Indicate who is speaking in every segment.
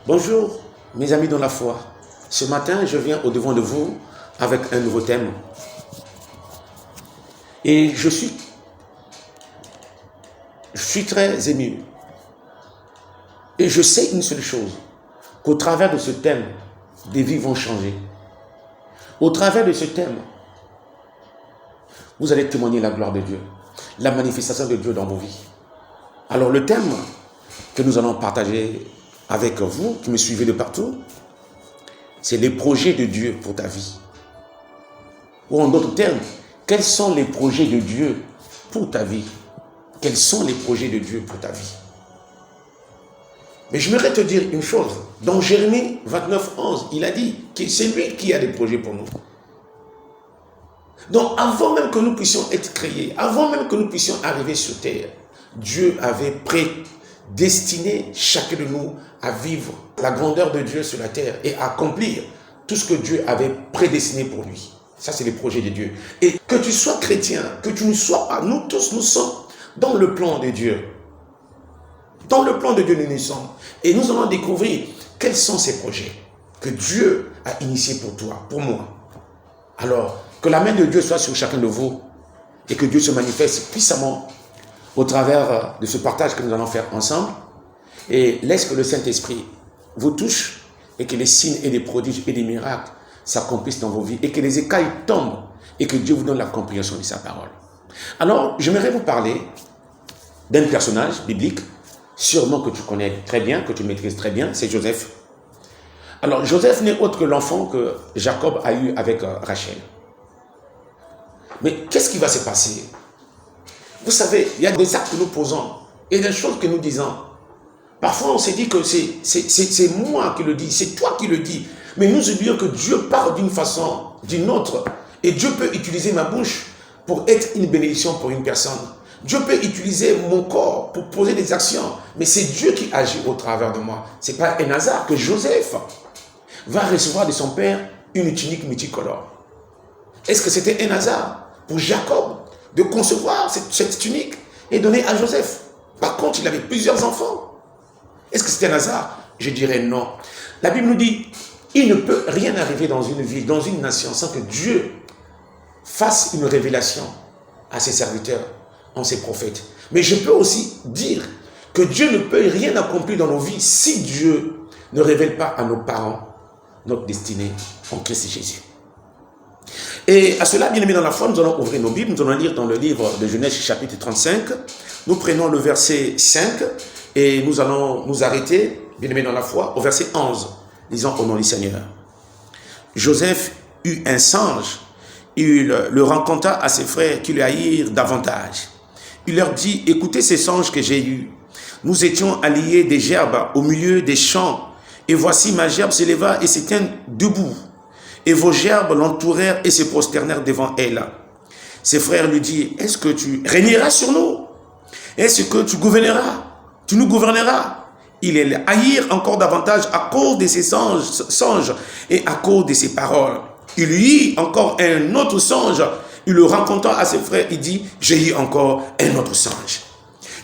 Speaker 1: Bonjour mes amis dans la foi. Ce matin, je viens au-devant de vous avec un nouveau thème. Et je suis très ému. Et je sais une seule chose, qu'au travers de ce thème, des vies vont changer. Au travers de ce thème, vous allez témoigner la gloire de Dieu, la manifestation de Dieu dans vos vies. Alors le thème que nous allons partager avec vous, qui me suivez de partout, c'est les projets de Dieu pour ta vie. Ou en d'autres termes, quels sont les projets de Dieu pour ta vie? Quels sont les projets de Dieu pour ta vie? Mais je voudrais te dire une chose. Dans Jérémie 29, 11, il a dit que c'est lui qui a des projets pour nous. Donc avant même que nous puissions être créés, avant même que nous puissions arriver sur terre, Dieu avait prédestiné chacun de nous à vivre la grandeur de Dieu sur la terre et à accomplir tout ce que Dieu avait prédestiné pour lui. Ça, c'est les projets de Dieu. Et que tu sois chrétien, que tu ne sois pas, nous tous, nous sommes dans le plan de Dieu. Dans le plan de Dieu, nous sommes. Et nous allons découvrir quels sont ces projets que Dieu a initiés pour toi, pour moi. Alors, que la main de Dieu soit sur chacun de vous et que Dieu se manifeste puissamment au travers de ce partage que nous allons faire ensemble. Et laisse que le Saint-Esprit vous touche et que les signes et les prodiges et les miracles s'accomplissent dans vos vies et que les écailles tombent et que Dieu vous donne la compréhension de sa parole. Alors, j'aimerais vous parler d'un personnage biblique, sûrement que tu connais très bien, que tu maîtrises très bien, c'est Joseph. Alors, Joseph n'est autre que l'enfant que Jacob a eu avec Rachel. Mais qu'est-ce qui va se passer? Vous savez, il y a des actes que nous posons et des choses que nous disons. Parfois, on se dit que c'est moi qui le dis, c'est toi qui le dis. Mais nous oublions que Dieu parle d'une façon, d'une autre. Et Dieu peut utiliser ma bouche pour être une bénédiction pour une personne. Dieu peut utiliser mon corps pour poser des actions. Mais c'est Dieu qui agit au travers de moi. Ce n'est pas un hasard que Joseph va recevoir de son père une tunique multicolore. Est-ce que c'était un hasard pour Jacob de concevoir cette tunique et donner à Joseph? Par contre, il avait plusieurs enfants. Est-ce que c'était un hasard? Je dirais non. La Bible nous dit, il ne peut rien arriver dans une ville, dans une nation, sans que Dieu fasse une révélation à ses serviteurs, en ses prophètes. Mais je peux aussi dire que Dieu ne peut rien accomplir dans nos vies si Dieu ne révèle pas à nos parents notre destinée en Christ Jésus. Et à cela, bien aimés dans la foi, nous allons ouvrir nos Bibles, nous allons lire dans le livre de Genèse chapitre 35. Nous prenons le verset 5 et nous allons nous arrêter, bien aimés dans la foi, au verset 11. Lisons au nom du Seigneur. Joseph eut un songe, il le rencontra à ses frères qui le haïrent davantage. Il leur dit, écoutez ces songes que j'ai eus. Nous étions alliés des gerbes au milieu des champs, et voici ma gerbe s'éleva et se tint debout. Et vos gerbes l'entourèrent et se prosternèrent devant elle. Ses frères lui dirent, est-ce que tu régneras sur nous? Est-ce que tu gouverneras? Tu nous gouverneras? Il les haïr encore davantage à cause de ses songes et à cause de ses paroles. Il eut encore un autre songe. Il le rencontra à ses frères. Il dit, j'ai eu encore un autre songe.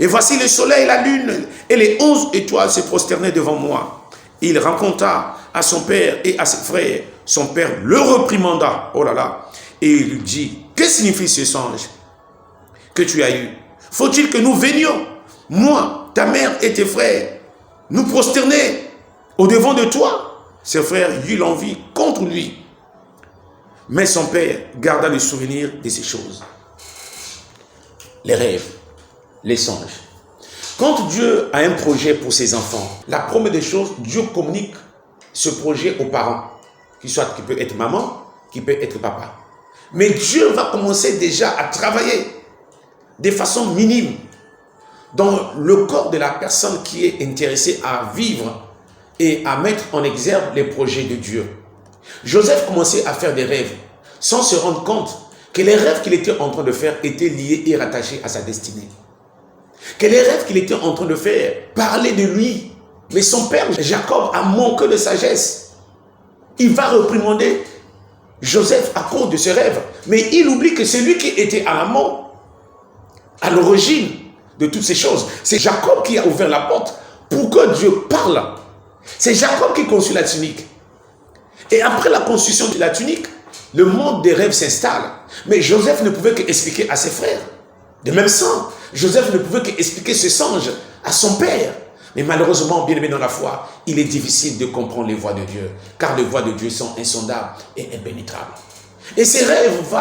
Speaker 1: Et voici le soleil, la lune et les 11 étoiles se prosternaient devant moi. Il rencontra à son père et à ses frères. Son père le reprimanda. Oh là là. Et il lui dit, que signifie ce songe que tu as eu? Faut-il que nous venions, moi, ta mère et tes frères, nous prosterner au-devant de toi? Ses frères eurent l'envie contre lui. Mais son père garda le souvenir de ces choses. Les rêves, les songes. Quand Dieu a un projet pour ses enfants, la première des choses, Dieu communique ce projet aux parents, qui peut être maman, qui peut être papa. Mais Dieu va commencer déjà à travailler de façon minime dans le corps de la personne qui est intéressée à vivre et à mettre en exergue les projets de Dieu. Joseph commençait à faire des rêves sans se rendre compte que les rêves qu'il était en train de faire étaient liés et rattachés à sa destinée. Que les rêves qu'il était en train de faire parlaient de lui. Mais son père, Jacob, a manqué de sagesse. Il va réprimander Joseph à cause de ce rêve. Mais il oublie que c'est lui qui était à l'amont, à l'origine de toutes ces choses. C'est Jacob qui a ouvert la porte pour que Dieu parle C'est Jacob qui conçut la tunique. Et après la construction de la tunique, le monde des rêves s'installe. Mais Joseph ne pouvait qu'expliquer à ses frères. De même sang, Joseph ne pouvait qu'expliquer ce songe à son père. Mais malheureusement, bien aimé dans la foi, il est difficile de comprendre les voies de Dieu. Car les voies de Dieu sont insondables et impénétrables. Et ces rêves vont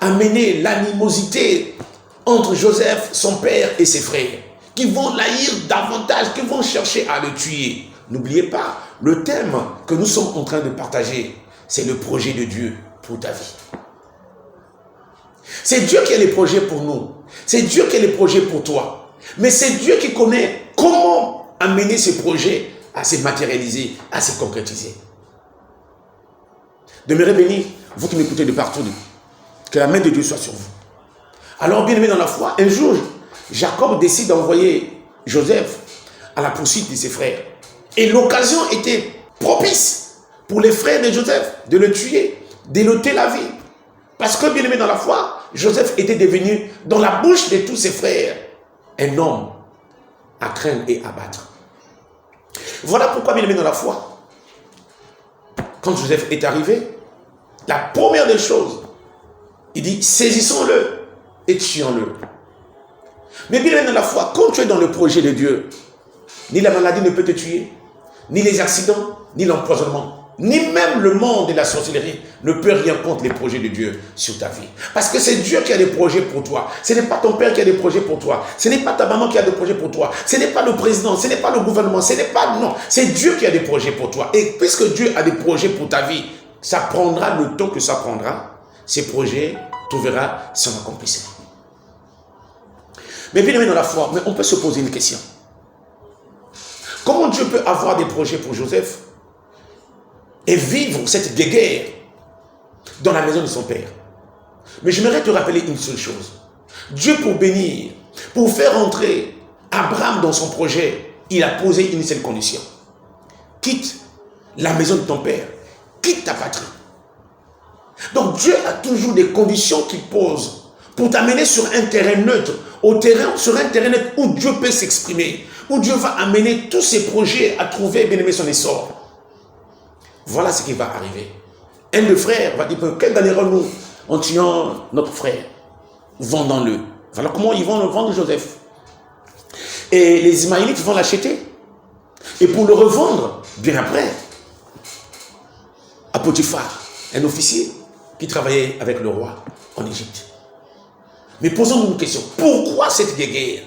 Speaker 1: amener l'animosité entre Joseph, son père et ses frères, qui vont l'haïr davantage, qui vont chercher à le tuer. N'oubliez pas, le thème que nous sommes en train de partager, c'est le projet de Dieu pour ta vie. C'est Dieu qui a les projets pour nous. C'est Dieu qui a les projets pour toi. Mais c'est Dieu qui connaît comment amener ces projets à se matérialiser, à se concrétiser. Demeurez bénis, vous qui m'écoutez de partout, que la main de Dieu soit sur vous. Alors, bien aimé dans la foi, un jour, Jacob décide d'envoyer Joseph à la poursuite de ses frères. Et l'occasion était propice pour les frères de Joseph de le tuer, d'ôter la vie. Parce que, bien aimé dans la foi, Joseph était devenu, dans la bouche de tous ses frères, un homme à craindre et à battre. Voilà pourquoi, bien aimé dans la foi, quand Joseph est arrivé, la première des choses, il dit, saisissons-le et tuons-le. Mais bien aimé dans la foi, quand tu es dans le projet de Dieu, ni la maladie ne peut te tuer, ni les accidents, ni l'empoisonnement, ni même le monde et la sorcellerie ne peut rien contre les projets de Dieu sur ta vie. Parce que c'est Dieu qui a des projets pour toi. Ce n'est pas ton père qui a des projets pour toi. Ce n'est pas ta maman qui a des projets pour toi. Ce n'est pas le président, ce n'est pas le gouvernement, ce n'est pas... Non, c'est Dieu qui a des projets pour toi. Et puisque Dieu a des projets pour ta vie, ça prendra le temps que ça prendra. Ces projets trouveront son accomplissement. Mais bien aimé dans la foi, mais on peut se poser une question. Comment Dieu peut avoir des projets pour Joseph et vivre cette guéguerre dans la maison de son père? Mais j'aimerais te rappeler une seule chose. Dieu, pour bénir, pour faire entrer Abraham dans son projet, il a posé une seule condition. Quitte la maison de ton père, quitte ta patrie. Donc Dieu a toujours des conditions qu'il pose pour t'amener sur un terrain neutre, sur un terrain neutre où Dieu peut s'exprimer, où Dieu va amener tous ses projets à trouver, bien aimé, son essor. Voilà ce qui va arriver. Un des frères va dire, que gagnerons-nous en tuant notre frère? Vendons-le. Voilà comment ils vont le vendre, Joseph. Et les Ismaélites vont l'acheter. Et pour le revendre, bien après, à Potiphar, un officier qui travaillait avec le roi en Égypte. Mais posons-nous une question. Pourquoi cette guerre?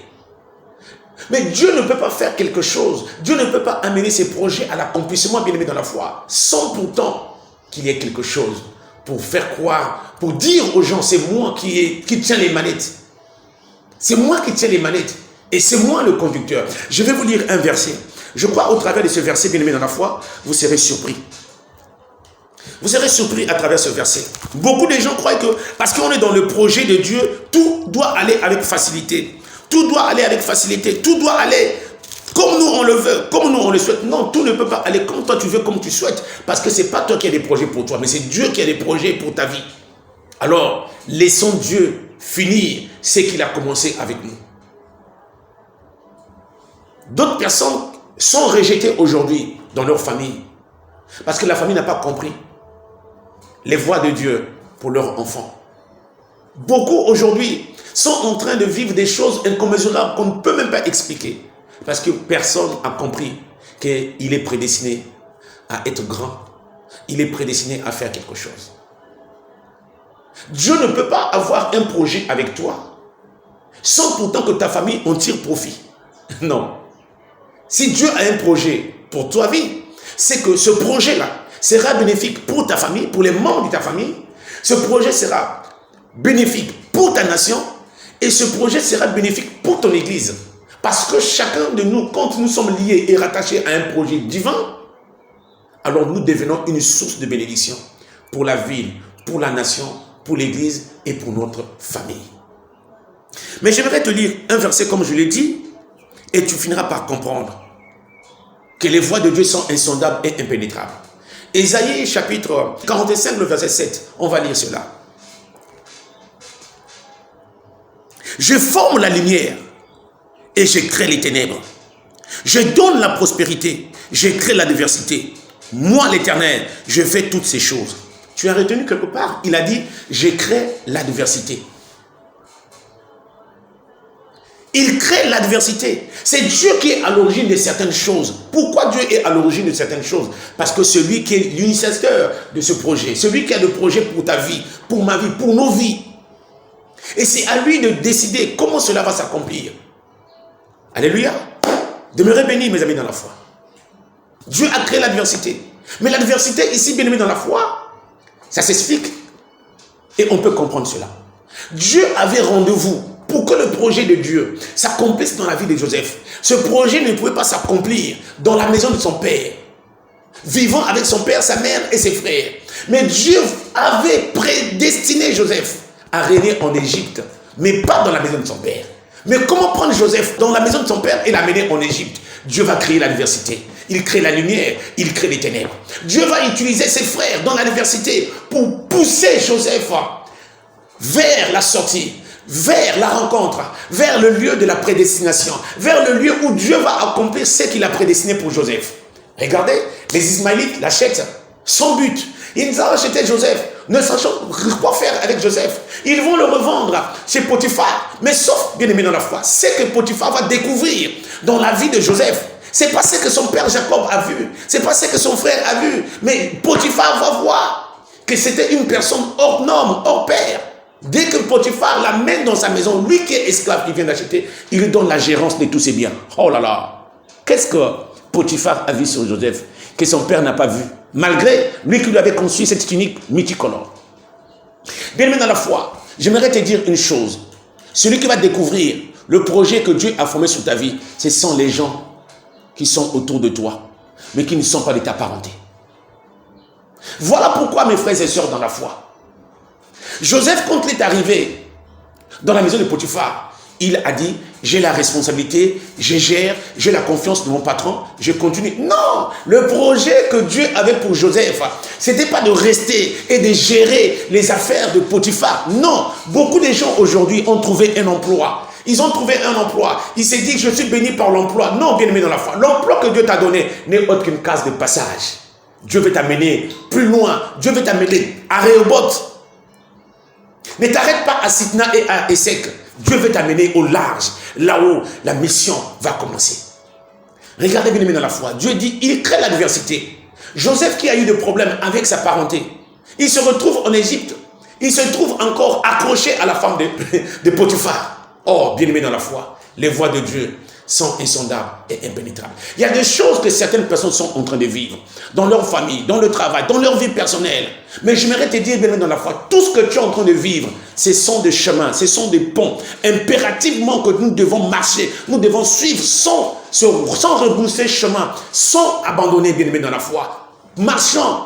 Speaker 1: Mais Dieu ne peut pas faire quelque chose. Dieu ne peut pas amener ses projets à l'accomplissement, bien aimé dans la foi, sans pourtant qu'il y ait quelque chose pour faire croire, pour dire aux gens, c'est moi qui tiens les manettes. C'est moi qui tiens les manettes. Et c'est moi le conducteur. Je vais vous lire un verset. Je crois au travers de ce verset, bien aimé dans la foi, vous serez surpris. Vous serez surpris à travers ce verset. Beaucoup de gens croient que parce qu'on est dans le projet de Dieu, tout doit aller avec facilité. Tout doit aller avec facilité. Tout doit aller comme nous on le veut, comme nous on le souhaite. Non, tout ne peut pas aller comme toi tu veux, comme tu souhaites. Parce que ce n'est pas toi qui as des projets pour toi, mais c'est Dieu qui a des projets pour ta vie. Alors, laissons Dieu finir ce qu'il a commencé avec nous. D'autres personnes sont rejetées aujourd'hui dans leur famille. Parce que la famille n'a pas compris les voies de Dieu pour leurs enfants. Beaucoup aujourd'hui sont en train de vivre des choses incommensurables qu'on ne peut même pas expliquer. Parce que personne n'a compris qu'il est prédestiné à être grand. Il est prédestiné à faire quelque chose. Dieu ne peut pas avoir un projet avec toi sans pourtant que ta famille en tire profit. Non. Si Dieu a un projet pour ta vie, c'est que ce projet-là sera bénéfique pour ta famille, pour les membres de ta famille. Ce projet sera bénéfique pour ta nation et ce projet sera bénéfique pour ton église. Parce que chacun de nous, quand nous sommes liés et rattachés à un projet divin, alors nous devenons une source de bénédiction pour la ville, pour la nation, pour l'église et pour notre famille. Mais j'aimerais te lire un verset comme je l'ai dit et tu finiras par comprendre que les voies de Dieu sont insondables et impénétrables. Ésaïe chapitre 45, le verset 7, on va lire cela. Je forme la lumière et je crée les ténèbres. Je donne la prospérité. Je crée l'adversité. Moi, l'Éternel, je fais toutes ces choses. Tu as retenu quelque part? Il a dit, je crée l'adversité. Il crée l'adversité. C'est Dieu qui est à l'origine de certaines choses. Pourquoi Dieu est à l'origine de certaines choses? Parce que celui qui est l'initiateur de ce projet, celui qui a le projet pour ta vie, pour ma vie, pour nos vies. Et c'est à lui de décider comment cela va s'accomplir. Alléluia. Demeurez bénis, mes amis, dans la foi. Dieu a créé l'adversité. Mais l'adversité, ici, bien aimé dans la foi, ça s'explique. Et on peut comprendre cela. Dieu avait rendez-vous pour que le projet de Dieu s'accomplisse dans la vie de Joseph. Ce projet ne pouvait pas s'accomplir dans la maison de son père, vivant avec son père, sa mère et ses frères. Mais Dieu avait prédestiné Joseph à régner en Égypte, mais pas dans la maison de son père. Mais comment prendre Joseph dans la maison de son père et l'amener en Égypte? Dieu va créer l'adversité. Il crée la lumière, il crée les ténèbres. Dieu va utiliser ses frères dans l'adversité pour pousser Joseph vers la sortie, vers la rencontre, vers le lieu de la prédestination, vers le lieu où Dieu va accomplir ce qu'il a prédestiné pour Joseph. Regardez, les Ismaélites l'achètent sans but. Ils ont acheté Joseph, ne sachant quoi faire avec Joseph. Ils vont le revendre chez Potiphar. Mais sauf, bien aimé dans la foi, c'est que Potiphar va découvrir dans la vie de Joseph. C'est pas ce que son père Jacob a vu. C'est pas ce que son frère a vu. Mais Potiphar va voir que c'était une personne hors norme, hors pair. Dès que Potiphar l'amène dans sa maison, lui qui est esclave, qui vient d'acheter, il lui donne la gérance de tous ses biens. Oh là là! Qu'est-ce que Potiphar a vu sur Joseph que son père n'a pas vu? Malgré lui qui lui avait conçu cette tunique multicolore. Bien aimé dans la foi, j'aimerais te dire une chose. Celui qui va découvrir le projet que Dieu a formé sur ta vie, ce sont les gens qui sont autour de toi, mais qui ne sont pas de ta parenté. Voilà pourquoi, mes frères et sœurs dans la foi, Joseph, quand il est arrivé dans la maison de Potiphar, il a dit, j'ai la responsabilité, je gère, j'ai la confiance de mon patron, je continue. Non, le projet que Dieu avait pour Joseph, c'était pas de rester et de gérer les affaires de Potiphar. Non, beaucoup de gens aujourd'hui ont trouvé un emploi. Ils ont trouvé un emploi. Il s'est dit, je suis béni par l'emploi. Non, bien aimé dans la foi. L'emploi que Dieu t'a donné n'est autre qu'une case de passage. Dieu veut t'amener plus loin. Dieu veut t'amener à Rehoboth. Ne t'arrête pas à Sitna et à Essek. Dieu veut t'amener au large. Là-haut, la mission va commencer. Regardez bien aimé dans la foi. Dieu dit, il crée l'adversité. Joseph qui a eu des problèmes avec sa parenté, il se retrouve en Égypte. Il se trouve encore accroché à la femme de Potiphar. Oh, bien-aimé dans la foi, les voies de Dieu sont insondables et impénétrables. Il y a des choses que certaines personnes sont en train de vivre, dans leur famille, dans le travail, dans leur vie personnelle. Mais j'aimerais te dire, bien-aimé dans la foi, tout ce que tu es en train de vivre, ce sont des chemins, ce sont des ponts, impérativement que nous devons marcher, nous devons suivre sans rebrousser chemin, sans abandonner, bien-aimé dans la foi. Marchons,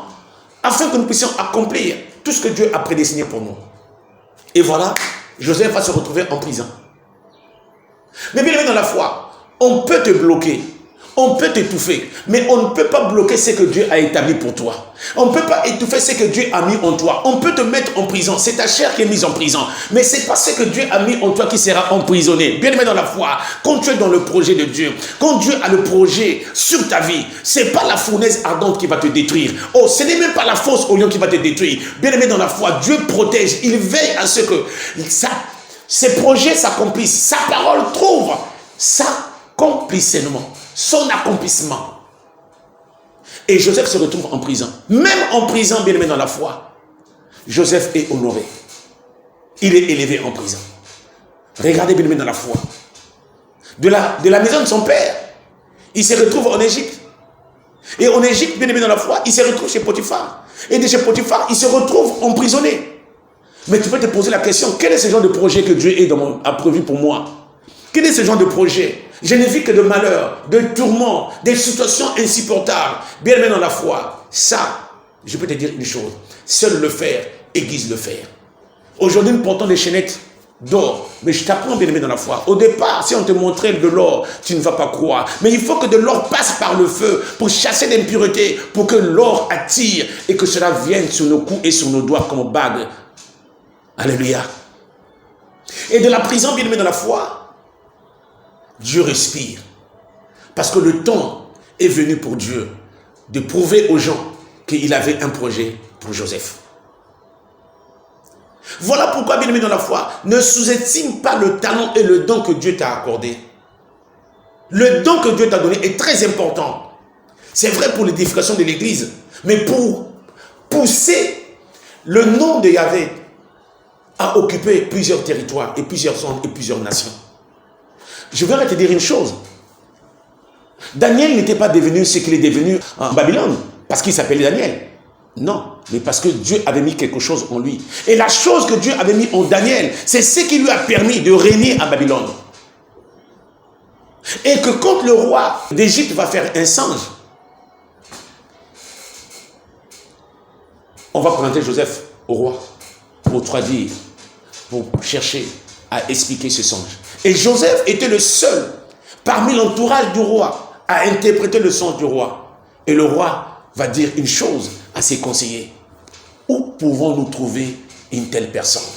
Speaker 1: afin que nous puissions accomplir tout ce que Dieu a prédestiné pour nous. Et voilà, Joseph va se retrouver en prison. Mais bien aimé dans la foi, on peut te bloquer, on peut t'étouffer, mais on ne peut pas bloquer ce que Dieu a établi pour toi. On ne peut pas étouffer ce que Dieu a mis en toi. On peut te mettre en prison, c'est ta chair qui est mise en prison, mais c'est pas ce que Dieu a mis en toi qui sera emprisonné. Bien aimé dans la foi, quand tu es dans le projet de Dieu, quand Dieu a le projet sur ta vie, c'est pas la fournaise ardente qui va te détruire. Oh, ce n'est même pas la fosse au lion qui va te détruire. Bien aimé dans la foi, Dieu protège, il veille à ce que ces projets s'accomplissent. Sa parole trouve s'accomplissement, son accomplissement. Et Joseph se retrouve en prison. Même en prison, bien aimé dans la foi, Joseph est honoré. Il est élevé en prison. Regardez bien aimé dans la foi. De la maison de son père, il se retrouve en Égypte. Et en Égypte, bien aimé dans la foi, il se retrouve chez Potiphar. Et de chez Potiphar, il se retrouve emprisonné. Mais tu peux te poser la question, quel est ce genre de projet que Dieu a prévu pour moi? Quel est ce genre de projet? Je ne vis que de malheur, de tourments, des situations insupportables. Bien aimé dans la foi, ça, je peux te dire une chose, seul le fer aiguise le fer. Aujourd'hui, nous portons des chaînettes d'or, mais je t'apprends, bien aimé dans la foi. Au départ, si on te montrait de l'or, tu ne vas pas croire. Mais il faut que de l'or passe par le feu pour chasser l'impureté, pour que l'or attire et que cela vienne sur nos coups et sur nos doigts comme bague. Alléluia. Et de la prison, bien aimé dans la foi, Dieu respire. Parce que le temps est venu pour Dieu de prouver aux gens qu'il avait un projet pour Joseph. Voilà pourquoi, bien-aimé dans la foi, ne sous-estime pas le talent et le don que Dieu t'a accordé. Le don que Dieu t'a donné est très important. C'est vrai pour l'édification de l'église, mais pour pousser le nom de Yahvé à occuper plusieurs territoires et plusieurs zones et plusieurs nations. Je vais te dire une chose. Daniel n'était pas devenu ce qu'il est devenu en Babylone parce qu'il s'appelait Daniel. Non, mais parce que Dieu avait mis quelque chose en lui. Et la chose que Dieu avait mis en Daniel, c'est ce qui lui a permis de régner à Babylone. Et que quand le roi d'Égypte va faire un singe, on va présenter Joseph au roi pour traduire, pour chercher à expliquer ce songe. Et Joseph était le seul parmi l'entourage du roi à interpréter le songe du roi. Et le roi va dire une chose à ses conseillers. Où pouvons-nous trouver une telle personne?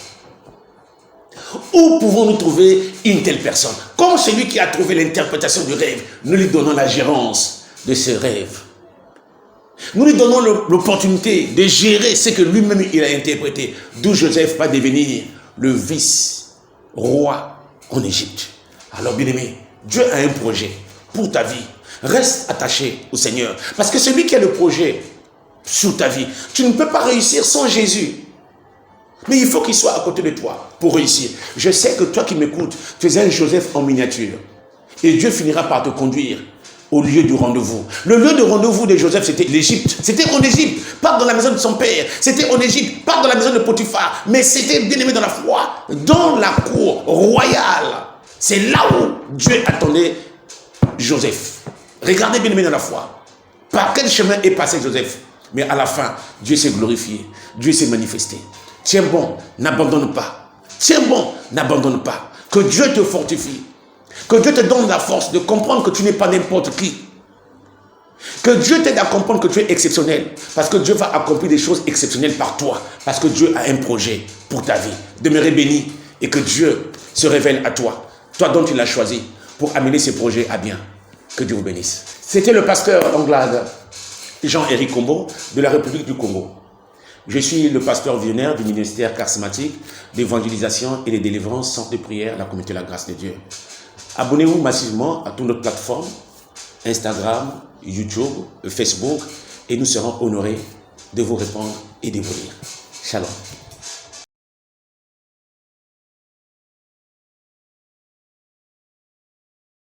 Speaker 1: Où pouvons-nous trouver une telle personne? Comme celui qui a trouvé l'interprétation du rêve, nous lui donnons la gérance de ce rêve. Nous lui donnons l'opportunité de gérer ce que lui-même il a interprété. D'où Joseph va devenir le vice-roi en Égypte. Alors bien aimé, Dieu a un projet pour ta vie. Reste attaché au Seigneur. Parce que celui qui a le projet sur ta vie, tu ne peux pas réussir sans Jésus. Mais il faut qu'il soit à côté de toi pour réussir. Je sais que toi qui m'écoutes, tu es un Joseph en miniature. Et Dieu finira par te conduire au lieu du rendez-vous. Le lieu de rendez-vous de Joseph, c'était l'Égypte. C'était en Égypte, pas dans la maison de son père. C'était en Égypte, pas dans la maison de Potiphar. Mais c'était, bien aimé dans la foi, dans la cour royale. C'est là où Dieu attendait Joseph. Regardez, bien aimé dans la foi. Par quel chemin est passé Joseph? Mais à la fin, Dieu s'est glorifié. Dieu s'est manifesté. Tiens bon, n'abandonne pas. Tiens bon, n'abandonne pas. Que Dieu te fortifie. Que Dieu te donne la force de comprendre que tu n'es pas n'importe qui. Que Dieu t'aide à comprendre que tu es exceptionnel. Parce que Dieu va accomplir des choses exceptionnelles par toi. Parce que Dieu a un projet pour ta vie. Demeurez béni et que Dieu se révèle à toi. Toi dont il a choisi pour amener ses projets à bien. Que Dieu vous bénisse. C'était le pasteur Anglade Jean-Éric Combo de la République du Congo. Je suis le pasteur visionnaire du ministère charismatique d'évangélisation et de délivrance, centre de prière, la communauté de la grâce de Dieu. Abonnez-vous massivement à toutes nos plateformes, Instagram, YouTube, Facebook, et nous serons honorés de vous répondre et de vous lire. Shalom.